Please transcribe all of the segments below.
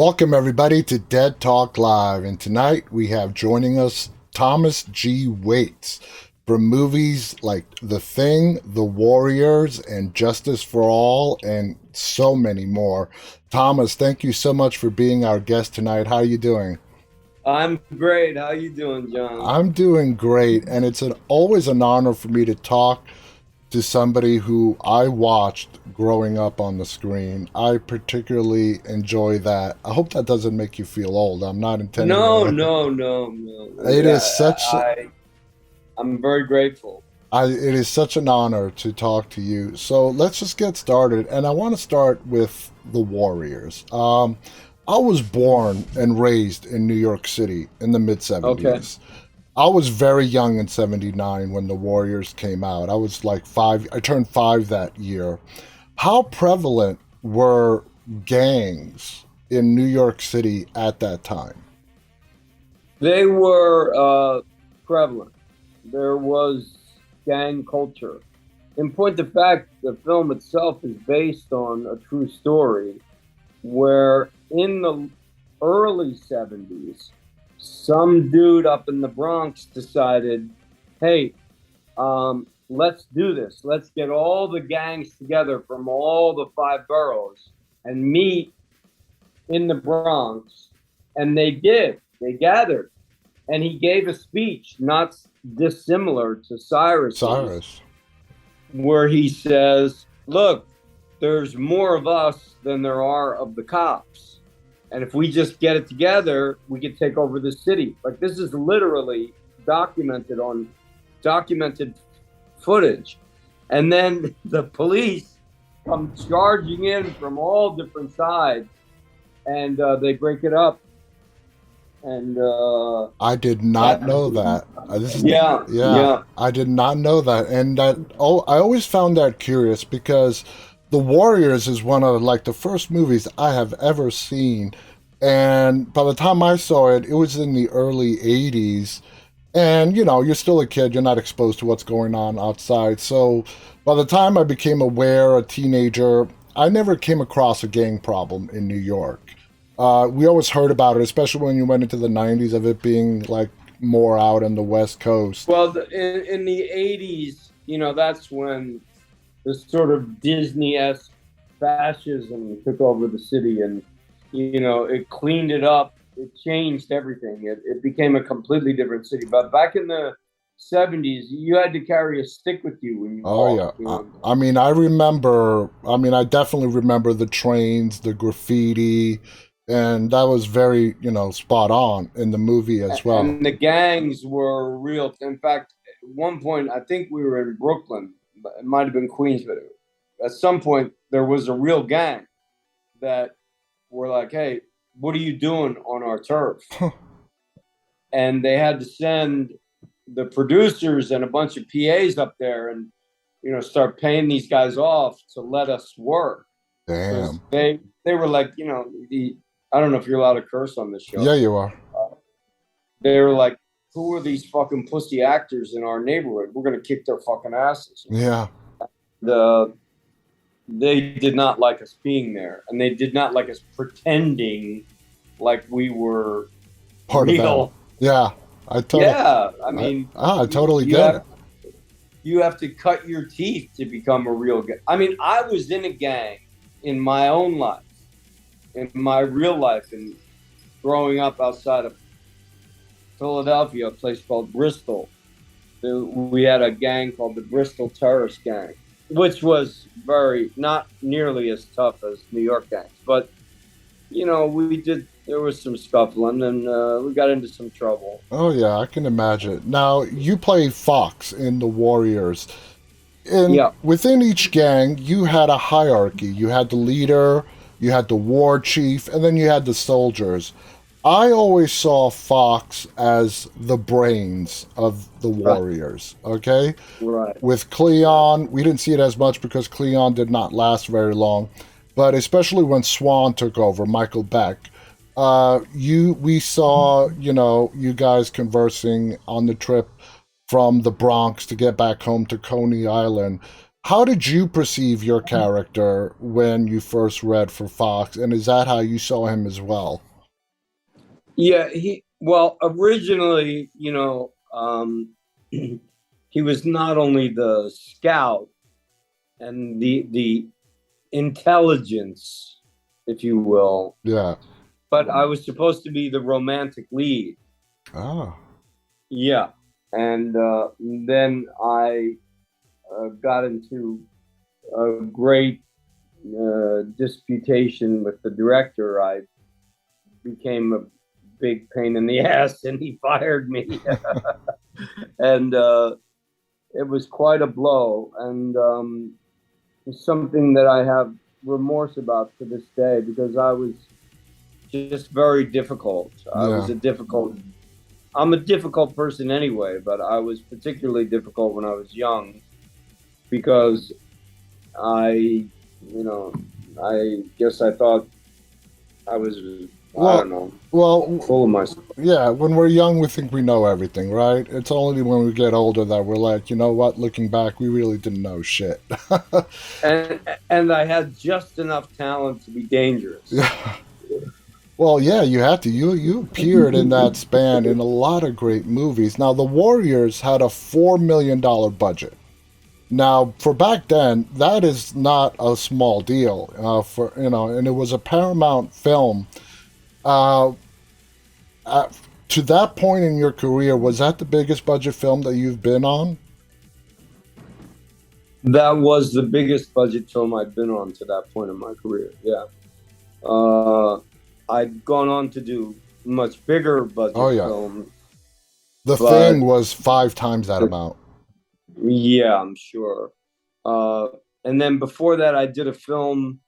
Welcome, everybody, to Dead Talk Live. And tonight we have joining us Thomas G. Waits from movies like The Thing, The Warriors, and Justice for All, and so many more. Thomas, thank you so much for being our guest tonight. How are you doing? I'm great. How you doing, John? I'm doing great, and it's always an honor for me to talk to somebody who I watched growing up on the screen. I particularly enjoy that. I hope that doesn't make you feel old. I'm not intending No, to. no, no, no. It Yeah, is such I'm very grateful. it is such an honor to talk to you. So let's just get started, and I want to start with the Warriors. I was born and raised in New York City in the mid Okay. 70s. I was very young in 79 when the Warriors came out. I was like five, I turned five that year. How prevalent were gangs in New York City at that time? They were prevalent. There was gang culture. In point of fact, the film itself is based on a true story where in the early 70s, some dude up in the Bronx decided, hey, let's do this. Let's get all the gangs together from all the five boroughs and meet in the Bronx. And they did. They gathered. And he gave a speech not dissimilar to Cyrus's, Cyrus. where he says, look, there's more of us than there are of the cops. And if we just get it together, we can take over the city. Like, this is literally documented footage. And then the police come charging in from all different sides, and they break it up. And I did not that, know that. yeah, Yeah, yeah. I did not know that. And I always found that curious because The Warriors is one of like the first movies I have ever seen. And by the time I saw it, it was in the early 80s. And, you're still a kid, you're not exposed to what's going on outside. So by the time I became aware, a teenager, I never came across a gang problem in New York. We always heard about it, especially when you went into the 90s, of it being like more out on the West Coast. Well, in the 80s, that's when the sort of Disney-esque fascism took over the city, and it cleaned it up. It changed everything. It became a completely different city. But back in the 70s, you had to carry a stick with you when you Oh, walked. yeah. I mean, I definitely remember the trains, the graffiti, and that was very, spot on in the movie as well. And the gangs were real. In fact, at one point, I think we were in Brooklyn. It might have been Queens, but at some point, there was a real gang that were like, hey, what are you doing on our turf? And they had to send the producers and a bunch of PAs up there and start paying these guys off to let us work, because Damn. they were like, I don't know if you're allowed to curse on this Yeah, show. you are. They were like, who are these fucking pussy actors in our neighborhood? We're gonna kick their fucking asses. Yeah. The They did not like us being there, and they did not like us pretending like we were Part of them. real. Yeah. Yeah, I I, mean, I totally you get it. have you have to cut your teeth to become a real gang. I mean, I was in a gang in my own life, in my real life, and growing up outside of Philadelphia, a place called Bristol. We had a gang called the Bristol Terrorist Gang, which was very not nearly as tough as New York gangs, but we did. There was some scuffling, and we got into some trouble. Oh, yeah, I can imagine. Now, you play Fox in The Warriors. And Yeah, within each gang, you had a hierarchy. You had the leader, you had the war chief, and then you had the soldiers. I always saw Fox as the brains of the right, Warriors, okay? right. With Cleon, we didn't see it as much because Cleon did not last very long, but especially when Swan took over, Michael Beck, we saw, you guys conversing on the trip from the Bronx to get back home to Coney Island. How did you perceive your character when you first read for Fox, and is that how you saw him as well? Yeah, well, originally, he was not only the scout and the intelligence, if you will, Yeah. but I was supposed to be the romantic lead. Ah. Yeah. And then I got into a great disputation with the director. I became a big pain in the ass and he fired me. And it was quite a blow. And it's something that I have remorse about to this day because I was just very difficult. Yeah. I'm a difficult person anyway, but I was particularly difficult when I was young because I, you know, I guess I thought I was, I Well, don't know, well, full of myself. yeah. When we're young, we think we know everything, right? It's only when we get older that we're like, you know what? Looking back, we really didn't know shit. And I had just enough talent to be dangerous. Yeah. Well, yeah, you had to. You appeared in that span in a lot of great movies. Now, The Warriors had a $4 million budget. Now, for back then, that is not a small deal. For and it was a Paramount film. Uh, to that point in your career, was that the biggest budget film that you've been on? That was the biggest budget film I'd been on to that point in my career. Yeah. Uh, I'd gone on to do much bigger Oh budget yeah, films, The Thing but was 5 times that amount. yeah, I'm sure. Uh, and then before that, I did a film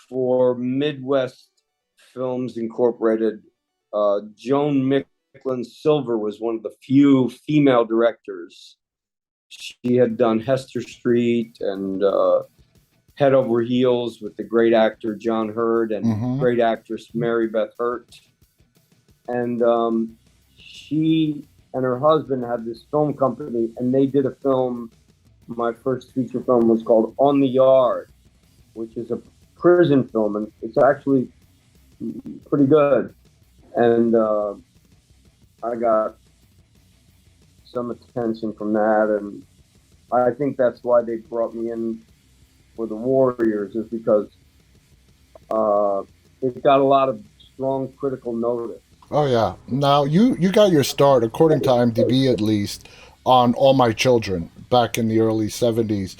for Midwest Films Incorporated. Joan Micklin Silver was one of the few female directors. She had done Hester Street and Head Over Heels with the great actor John Hurd and Mm-hmm. great actress Mary Beth Hurt. And she and her husband had this film company, and they did a film. My first feature film was called On the Yard, which is a prison film, and it's actually pretty good. And I got some attention from that, and I think that's why they brought me in for the Warriors, is because it got a lot of strong critical notice. Oh yeah. Now you got your start, according to IMDb at least, on All My Children back in the early '70s.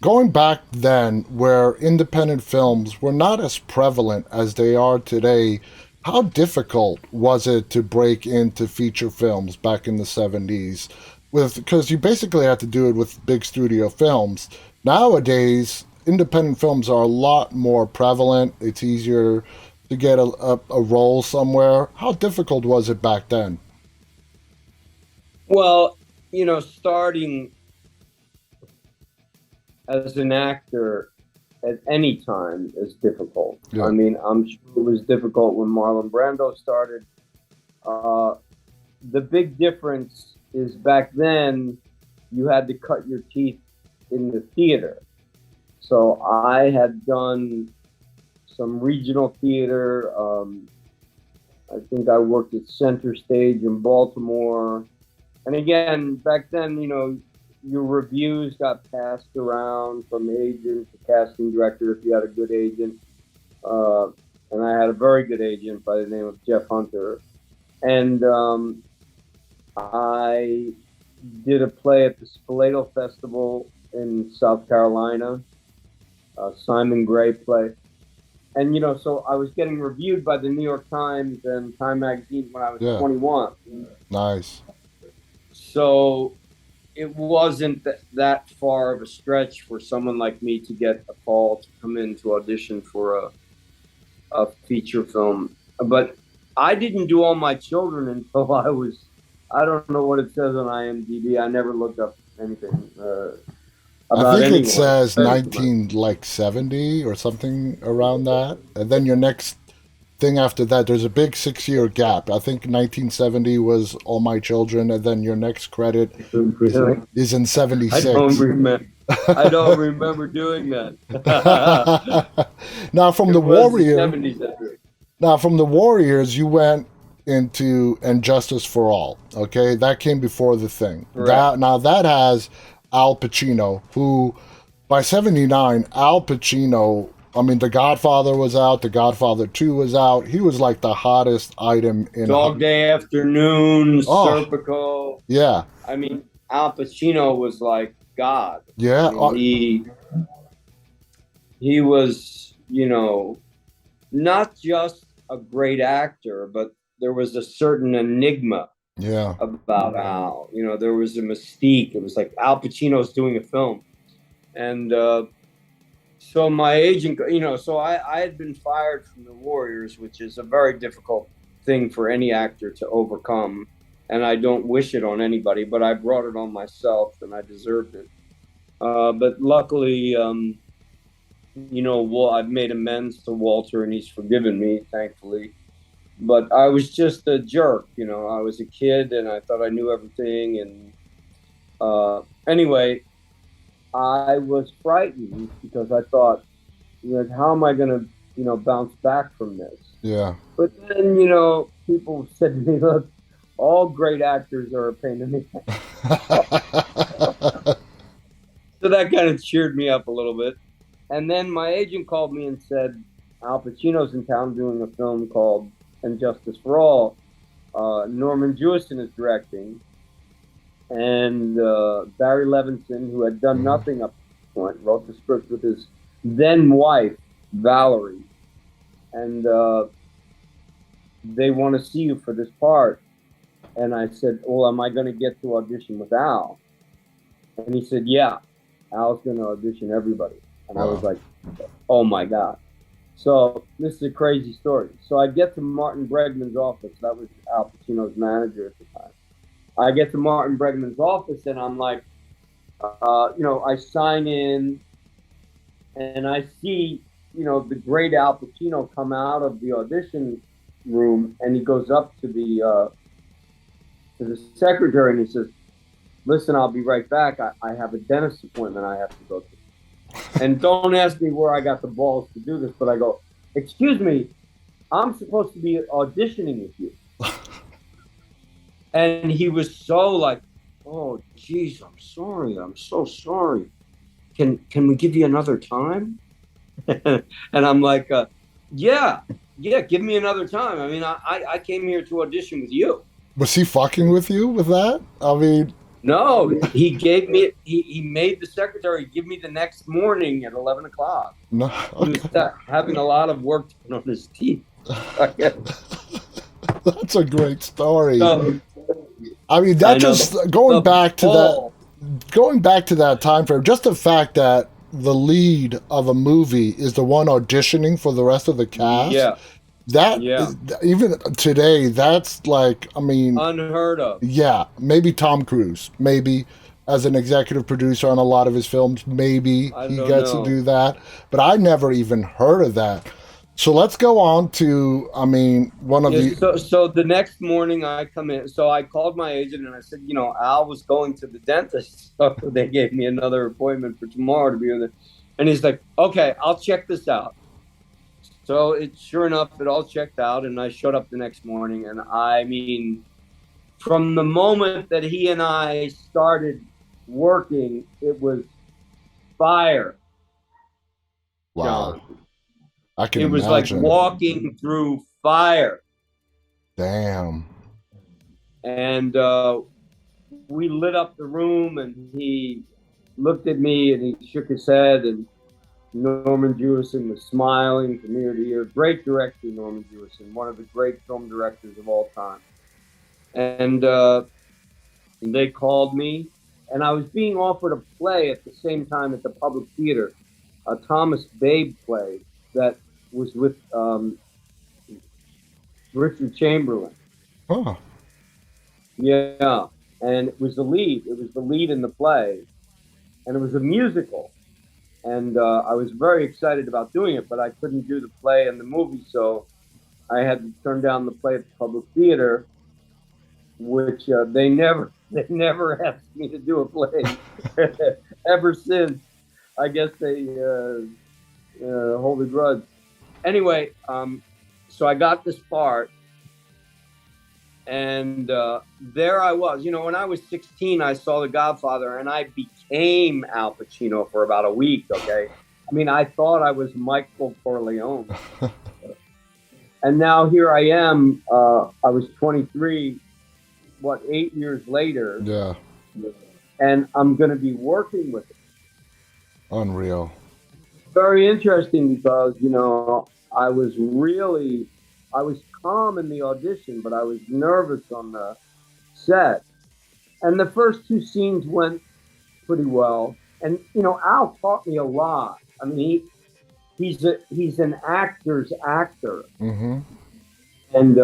Going back then, where independent films were not as prevalent as they are today, how difficult was it to break into feature films back in the '70s? With because you basically had to do it with big studio films. Nowadays, independent films are a lot more prevalent. It's easier to get a role somewhere. How difficult was it back then? Well, starting as an actor at any time is difficult. I Yeah, mean, I'm sure it was difficult when Marlon Brando started. Uh, the big difference is back then you had to cut your teeth in the theater. So I had done some regional theater. I think I worked at Center Stage in Baltimore. And again, back then, your reviews got passed around from agent to casting director if you had a good agent. Uh, and I had a very good agent by the name of Jeff Hunter. And I did a play at the Spoleto Festival in South Carolina, a Simon Gray play. And, so I was getting reviewed by the New York Times and Time Magazine when I was yeah, 21. nice. So it wasn't that far of a stretch for someone like me to get a call to come in to audition for a feature film. But I didn't do All My Children until I don't know what it says on IMDb. I never looked up anything I about think it anyone. says 19 like 70 or something around that. And then your next thing after that. There's a big 6 year gap. I think 1970 was All My Children, and then your next credit Really? is in I don't 76. remember. I don't remember doing that. Now from It the was the Warrior, 70s. I think. now from the Warriors, you went into And Justice for All. Okay, that came before the thing. Correct. That has Al Pacino, who by '79, Al Pacino. I mean, The Godfather was out. The Godfather 2 was out. He was like the hottest item in. Dog Day Afternoon, Oh, Serpico. yeah, I mean, Al Pacino was like God. I yeah. mean, he was, not just a great actor, but there was a certain enigma Yeah. about Al. There was a mystique. It was like Al Pacino's doing a film, and so my agent, so I had been fired from the Warriors, which is a very difficult thing for any actor to overcome, and I don't wish it on anybody, but I brought it on myself, and I deserved it. But luckily, I've made amends to Walter, and he's forgiven me, thankfully. But I was just a jerk, I was a kid, and I thought I knew everything, and anyway, I was frightened because I thought, how am I going to, bounce back from this? Yeah. But then, people said to me, look, all great actors are a pain in the ass. So that kind of cheered me up a little bit. And then my agent called me and said, Al Pacino's in town doing a film called And Justice for All. Norman Jewison is directing. And Barry Levinson, who had done nothing up to this point, wrote the script with his then wife, Valerie. And they want to see you for this part. And I said, well, am I going to get to audition with Al? And he said, yeah, Al's going to audition everybody. And I was like, oh my God. So this is a crazy story. So I get to Martin Bregman's office. That was Al Pacino's manager at the time. I get to Martin Bregman's office and I'm like, I sign in and I see, the great Al Pacino come out of the audition room and he goes up to the secretary and he says, listen, I'll be right back. I have a dentist appointment I have to go to. And don't ask me where I got the balls to do this, but I go, excuse me, I'm supposed to be auditioning with you. And he was so like, oh, geez, I'm sorry. I'm so sorry. Can we give you another time? And I'm like, yeah, give me another time. I mean, I came here to audition with you. Was he fucking with you with that? I mean, no, he gave me, he made the secretary give me the next morning at 11 o'clock. No, okay. He was having a lot of work done on his teeth. That's a great story. So, I mean, that just going back to that time frame, just the fact that the lead of a movie is the one auditioning for the rest of the cast. Yeah. Even today, that's like, I mean, unheard of. Yeah, maybe Tom Cruise, maybe as an executive producer on a lot of his films, maybe he gets to do that. But I never even heard of that. So let's go on to, I mean, one of the. So the next morning I come in. So I called my agent and I said, Al was going to the dentist. So they gave me another appointment for tomorrow to be with him. And he's like, okay, I'll check this out. So sure enough, it all checked out. And I showed up the next morning. And I mean, from the moment that he and I started working, it was fire. Wow. John. I can It was imagine. like walking through fire. Damn. And we lit up the room and he looked at me and he shook his head and Norman Jewison was smiling from ear to ear. Great director, Norman Jewison, one of the great film directors of all time. And they called me and I was being offered a play at the same time at the Public Theater, a Thomas Babe play that was with Richard Chamberlain. Oh. Yeah, and it was the lead. It was the lead in the play, and it was a musical. And I was very excited about doing it, but I couldn't do the play and the movie, so I had to turn down the play at the Public Theater, which they never asked me to do a play ever since. I guess they hold a grudge. Anyway, so I got this part, and there I was. When I was 16, I saw The Godfather, and I became Al Pacino for about a week. Okay, I mean, I thought I was Michael Corleone, and now here I am. I was 23. 8 years later? Yeah. And I'm going to be working with it. Unreal. Very interesting because, I was calm in the audition, but I was nervous on the set. And the first two scenes went pretty well. And, Al taught me a lot. I mean, he's an actor's actor. Mm-hmm. And,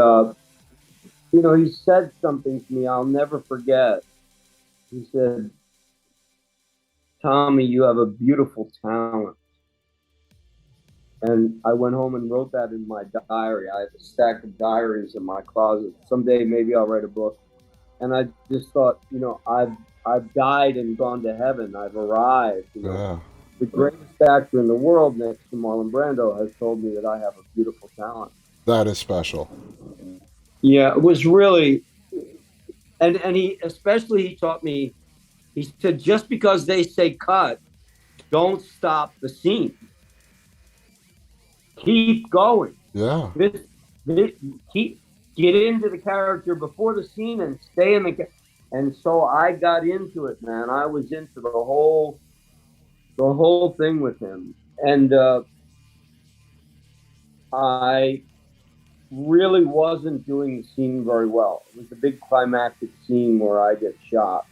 he said something to me I'll never forget. He said, "Tommy, you have a beautiful talent." And I went home and wrote that in my diary. I have a stack of diaries in my closet. Someday maybe I'll write a book. And I just thought, I've died and gone to heaven. I've arrived. Yeah. The greatest actor in the world next to Marlon Brando has told me that I have a beautiful talent. That is special. Yeah, it was really, and he taught me, he said, just because they say cut, don't stop the scene. Keep going. Yeah. Get into the character before the scene and stay in the, and so I got into it, man. I was into the whole thing with him. And I really wasn't doing the scene very well. It was a big climactic scene where I get shot,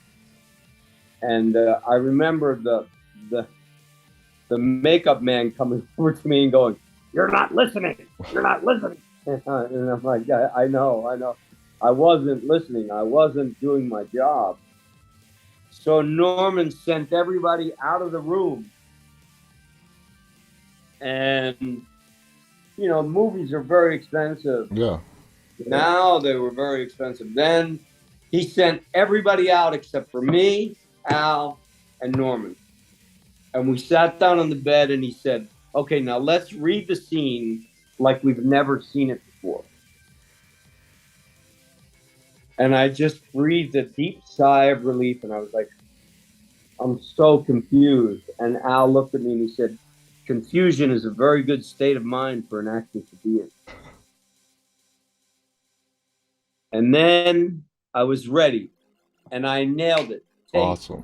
and I remember the makeup man coming over to me and going, "You're not listening. You're not listening." And I'm like, I know. I wasn't listening. I wasn't doing my job. So Norman sent everybody out of the room, and movies are very expensive. Yeah. Now they were very expensive. Then he sent everybody out except for me, Al, and Norman. And we sat down on the bed and he said, "Okay, now let's read the scene like we've never seen it before." And I just breathed a deep sigh of relief and I was like, I'm so confused. And Al looked at me and he said, "Confusion is a very good state of mind for an actor to be in." And then I was ready, and I nailed it. Awesome.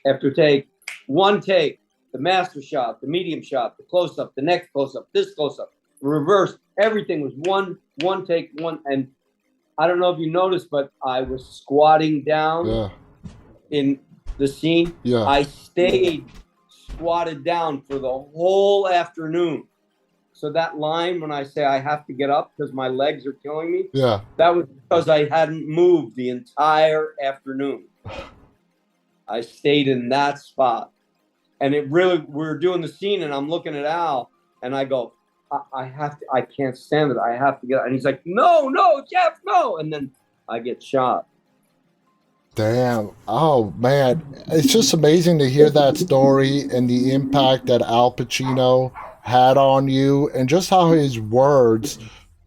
After take, one take, the master shot, the medium shot, the close-up, the next close-up, this close-up, the reverse. Everything was one take, one. And I don't know if you noticed, but I was squatting down in the scene. Yeah. I stayed squatted down for the whole afternoon. So that line when I say I have to get up because my legs are killing me, that was because I hadn't moved the entire afternoon. I stayed in that spot. And it really, we were doing the scene and I'm looking at Al and I go, I can't stand it. I have to get up. And he's like, no, Jeff, no. And then I get shot. Damn. Oh, man. It's just amazing to hear that story and the impact that Al Pacino had on you and just how his words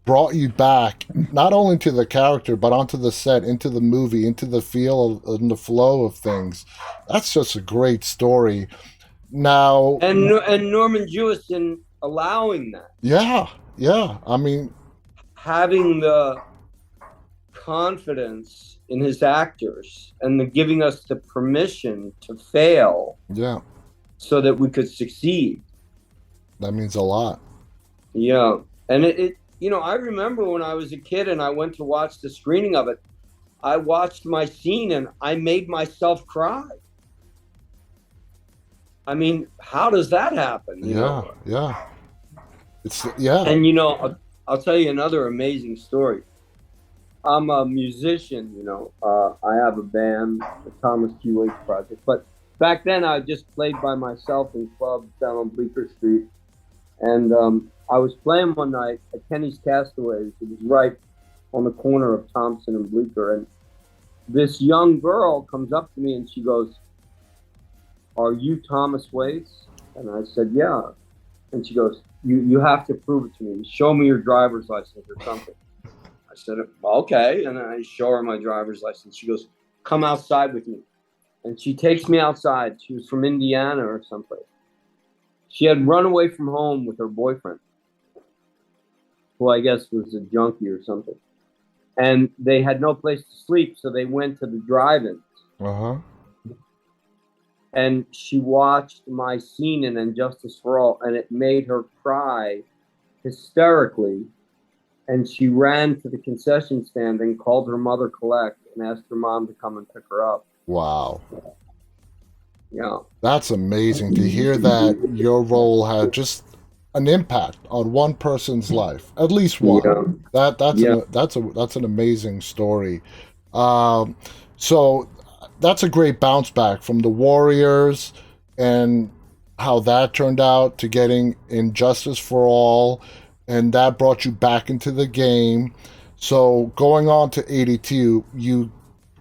brought you back, not only to the character, but onto the set, into the movie, into the feel and the flow of things. That's just a great story. Now... And Norman Jewison allowing that. Yeah. I mean... Having the confidence in his actors and giving us the permission to fail so that we could succeed. That means a lot. Yeah. And it I remember when I was a kid and I went to watch the screening of it, I watched my scene and I made myself cry. I mean, how does that happen? Yeah. And I'll tell you another amazing story. I'm a musician, I have a band, the Thomas Q. Waits Project. But back then I just played by myself in clubs down on Bleecker Street. And I was playing one night at Kenny's Castaways. It was right on the corner of Thompson and Bleecker, and this young girl comes up to me and she goes, "Are you Thomas Waits?" And I said, "Yeah." And she goes, "You have to prove it to me. Show me your driver's license or something." I said, "Okay." And I show her my driver's license. She goes, "Come outside with me." And she takes me outside. She was from Indiana or someplace. She had run away from home with her boyfriend, who I guess was a junkie or something. And they had no place to sleep, so they went to the drive-ins. Uh-huh. And she watched my scene in And Justice for All, and it made her cry hysterically. And she ran to the concession stand and called her mother, Collect, and asked her mom to come and pick her up. Wow. Yeah. That's amazing to hear that your role had just an impact on one person's life, at least one. Yeah. That's an amazing story. So that's a great bounce back from the Warriors and how that turned out to getting In Justice for All, and that brought you back into the game. So going on to 82, you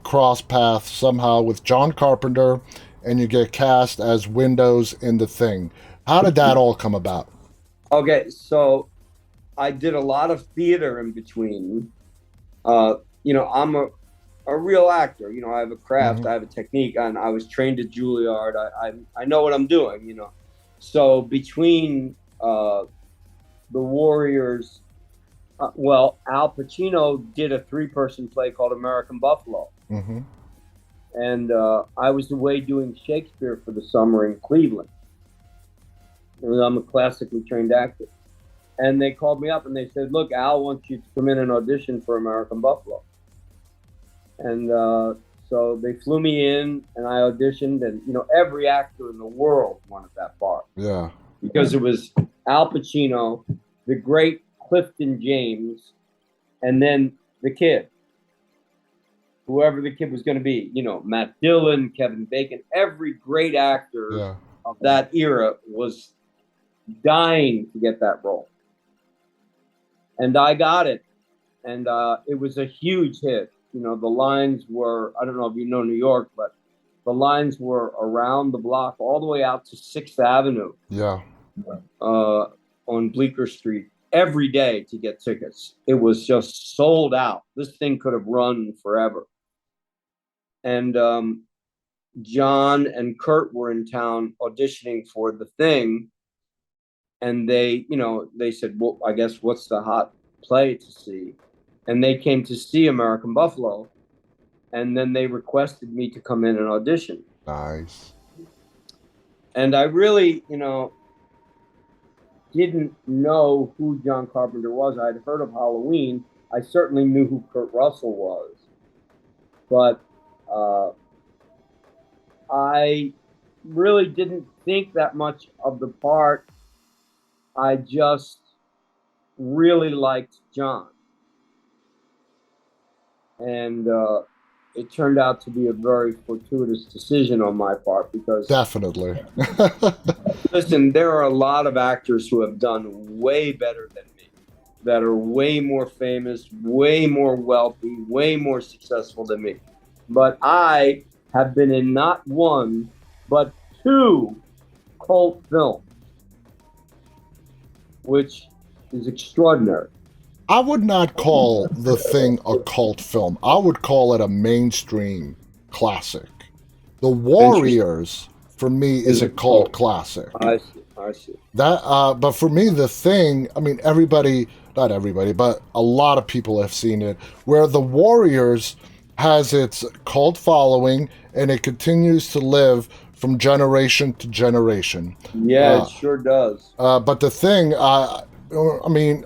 cross paths somehow with John Carpenter, and you get cast as Windows in The Thing. How did that all come about? Okay, so I did a lot of theater in between. I'm a real actor. I have a craft, I have a technique, and I was trained at Juilliard. I know what I'm doing. So between the Warriors, Al Pacino did a 3-person play called American Buffalo. Mm-hmm. And I was away doing Shakespeare for the summer in Cleveland. And I'm a classically trained actor. And they called me up and they said, "Look, Al wants you to come in and audition for American Buffalo." And so they flew me in and I auditioned. And, every actor in the world wanted that part. Yeah. Because it was Al Pacino, the great Clifton James, and then the kid. Whoever the kid was going to be, Matt Dillon, Kevin Bacon, every great actor of that era was dying to get that role. And I got it. And it was a huge hit. The lines were, I don't know if you know New York, but the lines were around the block all the way out to 6th Avenue. Yeah. On Bleecker Street every day to get tickets. It was just sold out. This thing could have run forever. And John and Kurt were in town auditioning for The Thing. And they said, "Well, I guess what's the hot play to see?" And they came to see American Buffalo. And then they requested me to come in and audition. Nice. And I really, didn't know who John Carpenter was. I'd heard of Halloween. I certainly knew who Kurt Russell was. But I really didn't think that much of the part. I just really liked John. And it turned out to be a very fortuitous decision on my part because... Definitely. Listen, there are a lot of actors who have done way better than me, that are way more famous, way more wealthy, way more successful than me. But I have been in not one, but 2 cult films, which is extraordinary. I would not call The Thing a cult film. I would call it a mainstream classic. The Warriors, for me, is a cult classic. I see. But for me, The Thing, I mean, not everybody, but a lot of people have seen it, where The Warriors has its cult following and it continues to live from generation to generation. Yeah, it sure does. But The Thing,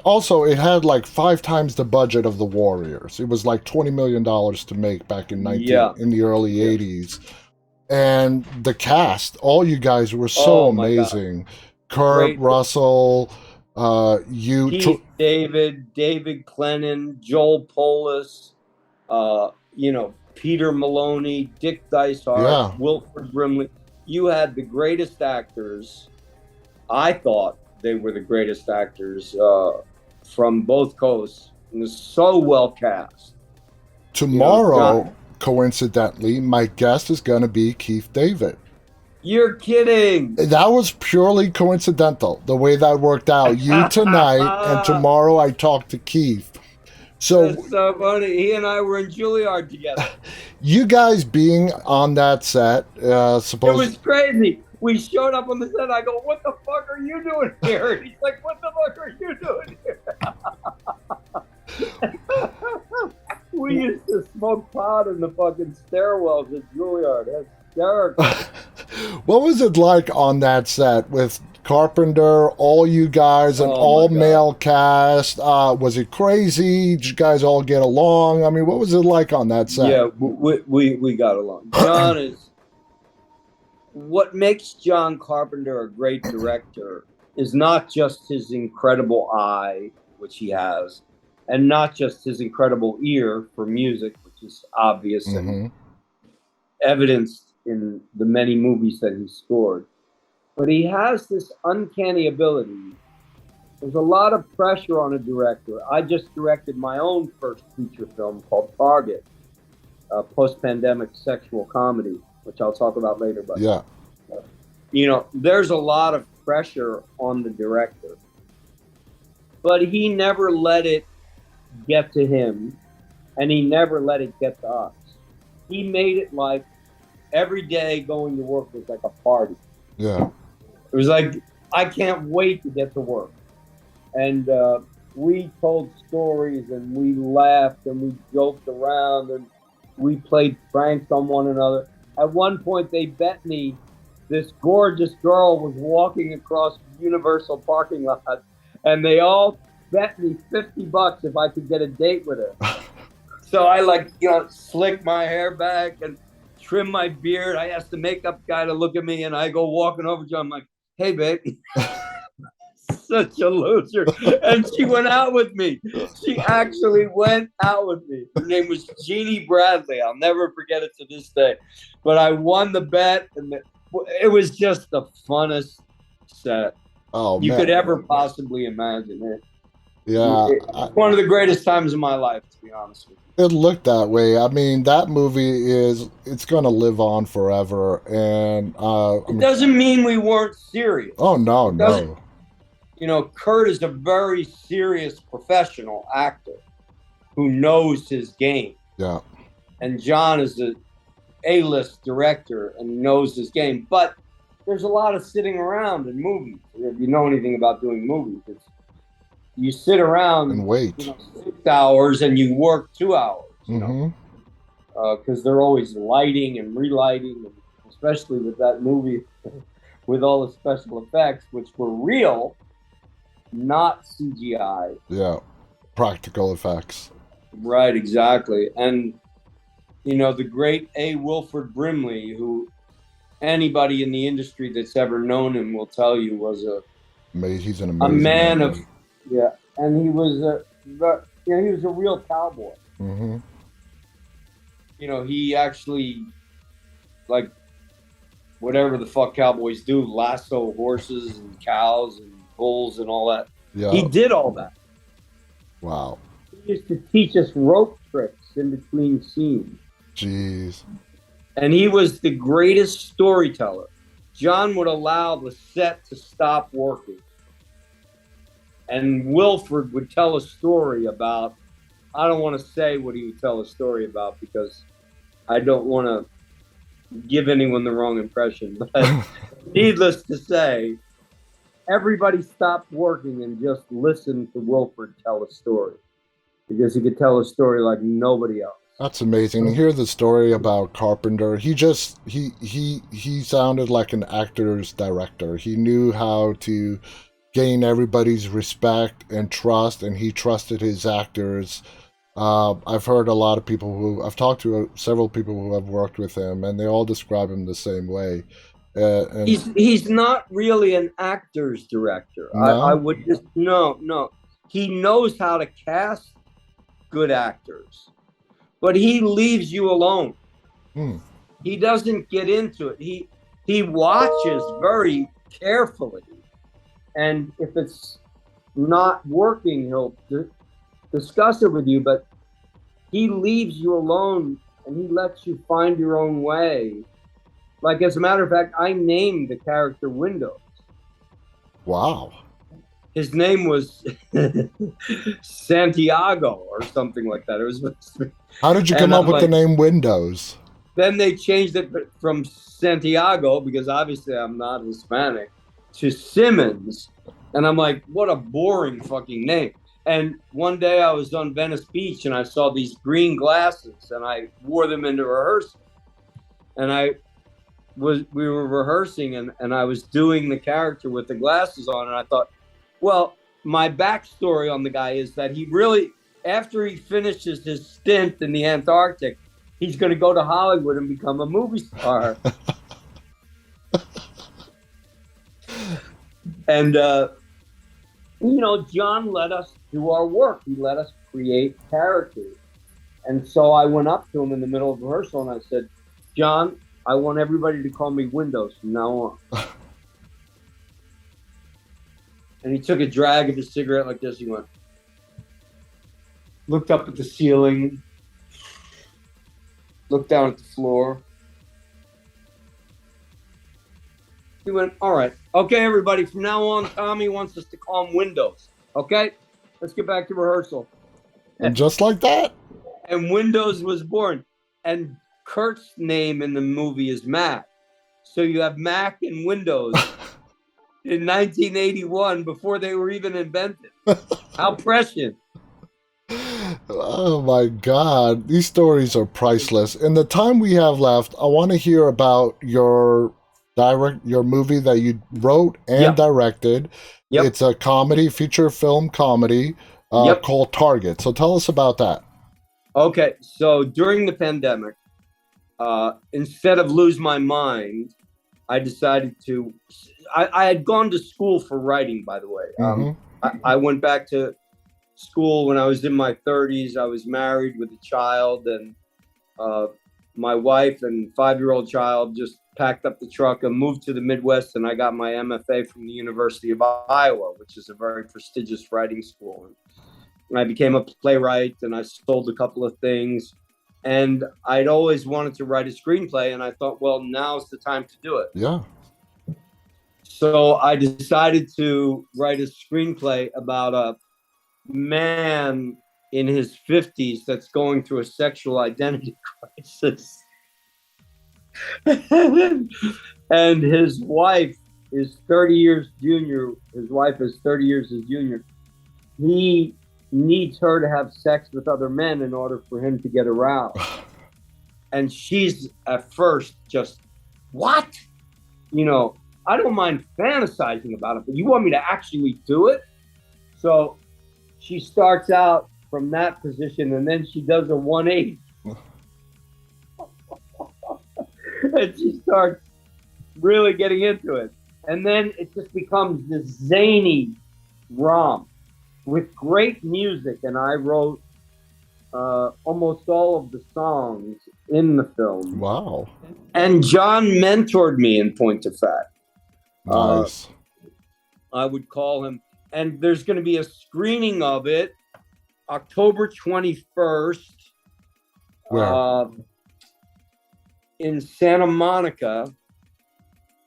also it had like 5 times the budget of The Warriors. It was like $20 million to make back in in the early 80s. And the cast, all you guys were so amazing. Kurt Russell, Keith David, David Clennon, Joel Polis, Peter Maloney, Dick Dysart, Wilford Brimley. You had the greatest actors, I thought, they were the greatest actors from both coasts. It was so well cast. Tomorrow, coincidentally, my guest is going to be Keith David. You're kidding. That was purely coincidental, the way that worked out. You tonight, and tomorrow I talked to Keith. So that's so funny. He and I were in Juilliard together. You guys being on that set, it was crazy. We showed up on the set. I go, "What the fuck are you doing here?" And he's like, "What the fuck are you doing here?" We used to smoke pot in the fucking stairwells at Juilliard. That's hysterical. What was it like on that set with Carpenter, all you guys, an all-male cast? Was it crazy? Did you guys all get along? I mean, what was it like on that set? Yeah, we got along. John is... What makes John Carpenter a great director is not just his incredible eye, which he has, and not just his incredible ear for music, which is obvious and evidenced in the many movies that he scored. But he has this uncanny ability. There's a lot of pressure on a director. I just directed my own first feature film called Target, a post-pandemic sexual comedy, which I'll talk about later. But yeah, you know, there's a lot of pressure on the director, but he never let it get to him, and he never let it get to us. He made it like every day going to work was like a party. Yeah, it was like, I can't wait to get to work. And we told stories, and we laughed, and we joked around, and we played pranks on one another. At one point, they bet me this gorgeous girl was walking across Universal parking lot, and they all bet me $50 if I could get a date with her. So I slick my hair back and trim my beard. I asked the makeup guy to look at me, and I go walking over to him. I'm like, "Hey, babe." Such a loser. And she went out with me. She actually went out with me. Her name was Jeannie Bradley. I'll never forget it to this day. But I won the bet, and it was just the funnest set you could ever possibly imagine. Yeah. One of the greatest times of my life, to be honest with you. It looked that way. I mean, that movie it's going to live on forever. And it doesn't mean we weren't serious. Oh, no. You know, Kurt is a very serious professional actor who knows his game. Yeah. And John is a A-list director and knows his game. But there's a lot of sitting around in movies. If you know anything about doing movies, you sit around and wait 6 hours and you work 2 hours. You know, because they're always lighting and relighting, and especially with that movie, with all the special effects, which were real. Not CGI. Yeah, practical effects. Right, exactly. And, you know, the great A. Wilford Brimley, who anybody in the industry that's ever known him will tell you was he's an amazing a man of, and he was a real cowboy. Mm-hmm. You know, he actually, like, whatever the fuck cowboys do, lasso horses and cows and bulls and all that. Yeah. He did all that. Wow. He used to teach us rope tricks in between scenes. Jeez. And he was the greatest storyteller. John would allow the set to stop working. And Wilford would tell a story about, I don't want to say what he would tell a story about because I don't want to give anyone the wrong impression. But needless to say, everybody stopped working and just listened to Wilford tell a story because he could tell a story like nobody else. That's amazing. To hear the story about Carpenter, he sounded like an actor's director. He knew how to gain everybody's respect and trust, and he trusted his actors. I've heard a lot of people I've talked to several people who have worked with him, and they all describe him the same way. And he's not really an actor's director. No? I would just no. He knows how to cast good actors, but he leaves you alone. He doesn't get into it. He watches very carefully And if it's not working, he'll discuss it with you, but he leaves you alone and he lets you find your own way. Like, as a matter of fact, I named the character Windows. Wow. His name was Santiago or something like that. It was. How did you come up with the name Windows? Then they changed it from Santiago, because obviously I'm not Hispanic, to Simmons. And I'm like, what a boring fucking name. And one day I was on Venice Beach and I saw these green glasses and I wore them into rehearsal. And we were rehearsing and I was doing the character with the glasses on, and I thought, well, my backstory on the guy is that he really, after he finishes his stint in the Antarctic, he's going to go to Hollywood and become a movie star. And, John let us do our work. He let us create characters. And so I went up to him in the middle of rehearsal and I said, John, I want everybody to call me Windows from now on. And he took a drag of his cigarette like this. He went, looked up at the ceiling, looked down at the floor. He went, all right. Okay, everybody, from now on, Tommy wants us to call him Windows. Okay? Let's get back to rehearsal. And just like that? And Windows was born. And Kurt's name in the movie is Mac. So you have Mac and Windows in 1981 before they were even invented. How prescient. Oh my God. These stories are priceless. In the time we have left, I want to hear about your movie that you wrote and directed. Yep. It's a comedy, feature film comedy called Target. So tell us about that. Okay, so during the pandemic, instead of lose my mind, I decided to. I had gone to school for writing, by the way. I went back to school when I was in my 30s. I was married with a child, and my wife and 5-year-old child just packed up the truck and moved to the Midwest, and I got my MFA from the University of Iowa, which is a very prestigious writing school. And I became a playwright, and I sold a couple of things. And I'd always wanted to write a screenplay, and I thought, well, now's the time to do it. Yeah. So I decided to write a screenplay about a man in his 50s that's going through a sexual identity crisis. And his wife is 30 years junior. His wife is 30 years his junior. He needs her to have sex with other men in order for him to get aroused. And she's at first just, what? I don't mind fantasizing about it, but you want me to actually do it? So she starts out from that position, and then she does a 180. And she starts really getting into it. And then it just becomes this zany romp with great music. And I wrote almost all of the songs in the film. Wow. And John mentored me, in point of fact. Nice. I would call him. And there's going to be a screening of it October 21st. Where? In Santa Monica.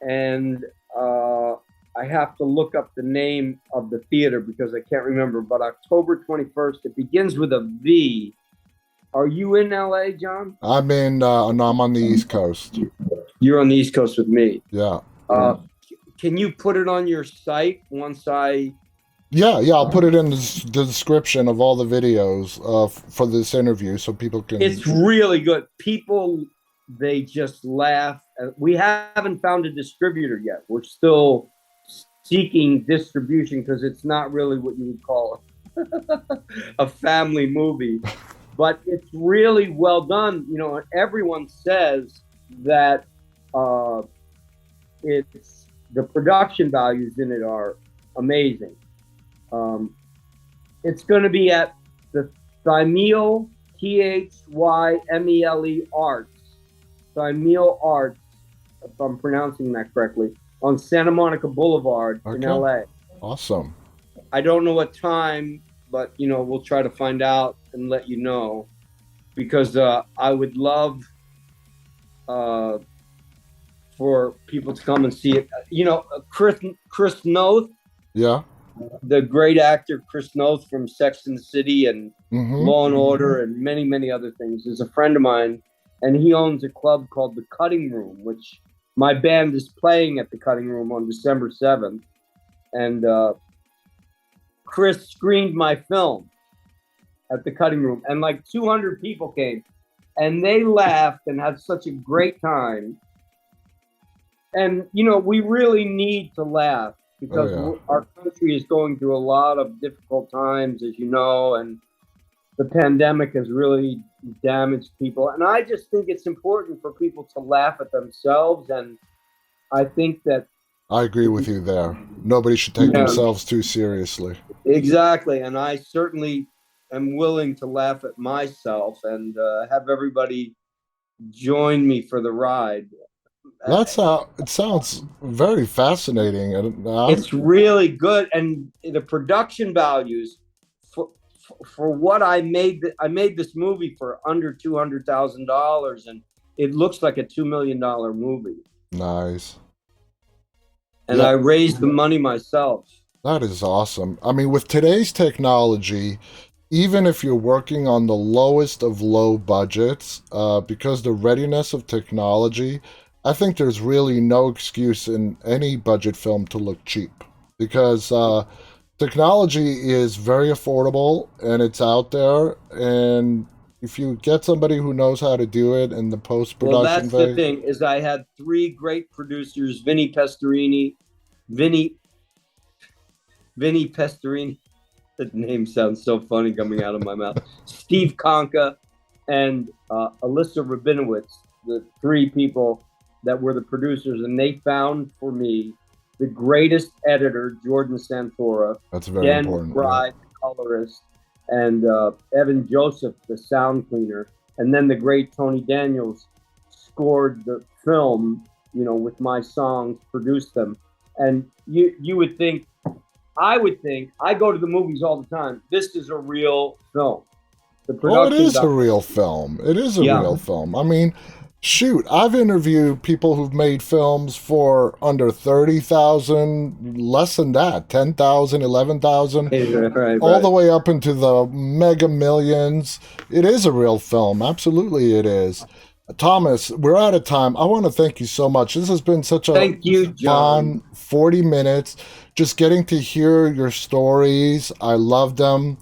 And I have to look up the name of the theater because I can't remember. But October 21st, it begins with a V. Are you in LA, John? I'm on the East Coast. You're on the East Coast with me. Yeah. Can you put it on your site once I... Yeah, I'll put it in the description of all the videos for this interview so people can... It's really good. People, they just laugh. We haven't found a distributor yet. We're still seeking distribution because it's not really what you would call a family movie. But it's really well done. Everyone says that it's the production values in it are amazing. It's going to be at the Thymele, Thymele Arts, Thymele Arts, if I'm pronouncing that correctly, on Santa Monica Boulevard in LA. Awesome. I don't know what time, but we'll try to find out and let you know, because I would love uh, for people to come and see it. Chris Noth, Yeah. the great actor Chris Noth from Sex and the City and Mm-hmm. Law and Order and many, many other things, is a friend of mine, and he owns a club called the Cutting Room, which my band is playing at the Cutting Room on December 7th. And Chris screened my film at the Cutting Room, and like 200 people came, and they laughed and had such a great time. And we really need to laugh, because our country is going through a lot of difficult times, as you know, and the pandemic has really damaged people. And I just think it's important for people to laugh at themselves. And I think that I agree with you there. Nobody should take themselves too seriously. Exactly. And I certainly am willing to laugh at myself and have everybody join me for the ride. That's how it sounds. Very fascinating, and It's really good, and the production values for what I made. I made this movie for under $200,000, and it looks like a $2 million movie. Nice. And I raised the money myself. That is awesome. I mean, with today's technology, even if you're working on the lowest of low budgets, because the readiness of technology, I think there's really no excuse in any budget film to look cheap, because technology is very affordable and it's out there. And if you get somebody who knows how to do it in the post-production Well, that's the thing, is I had three great producers: Vinny Pastorini, Vinny Pastorini. The name sounds so funny coming out of my mouth. Steve Conka and Alyssa Rabinowitz, the three people that were the producers, and they found for me the greatest editor, Jordan Santora. That's very Dan important. McBride, the colorist, and Evan Joseph, the sound cleaner, and then the great Tony Daniels scored the film, with my songs, produced them. And you would think, I would think, I go to the movies all the time, this is a real film. It is a real film. It is a real film. I mean, shoot, I've interviewed people who've made films for under 30,000, less than that, 10,000, 11,000, all the way up into the mega millions. It is a real film. Absolutely it is. Thomas, we're out of time. I want to thank you so much. This has been such a fun 40 minutes, just getting to hear your stories. I love them.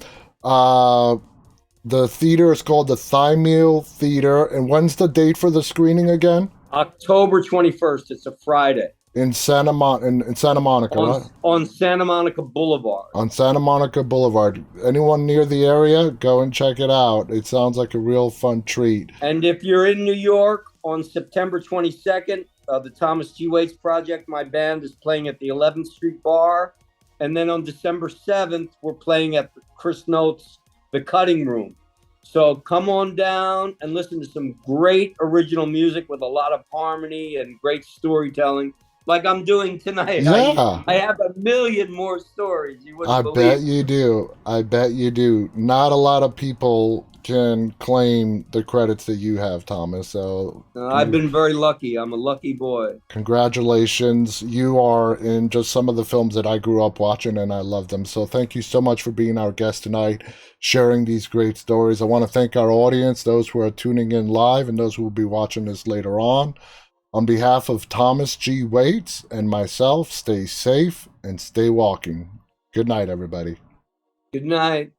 The theater is called the Thigh Meal Theater. And when's the date for the screening again? October 21st. It's a Friday. In Santa Monica, right? On Santa Monica Boulevard. On Santa Monica Boulevard. Anyone near the area, go and check it out. It sounds like a real fun treat. And if you're in New York, on September 22nd, the Thomas G. Waits Project, my band is playing at the 11th Street Bar. And then on December 7th, we're playing at Chris Noth's The Cutting Room. So come on down and listen to some great original music with a lot of harmony and great storytelling, like I'm doing tonight. Yeah. I have a million more stories. You wouldn't believe. Bet you do. I bet you do. Not a lot of people can claim the credits that you have, Thomas. So I've been very lucky. I'm a lucky boy. Congratulations. You are in just some of the films that I grew up watching, and I love them. So thank you so much for being our guest tonight, sharing these great stories. I want to thank our audience, those who are tuning in live and those who will be watching this later on. On behalf of Thomas G. Waits and myself, stay safe and stay walking. Good night, everybody. Good night.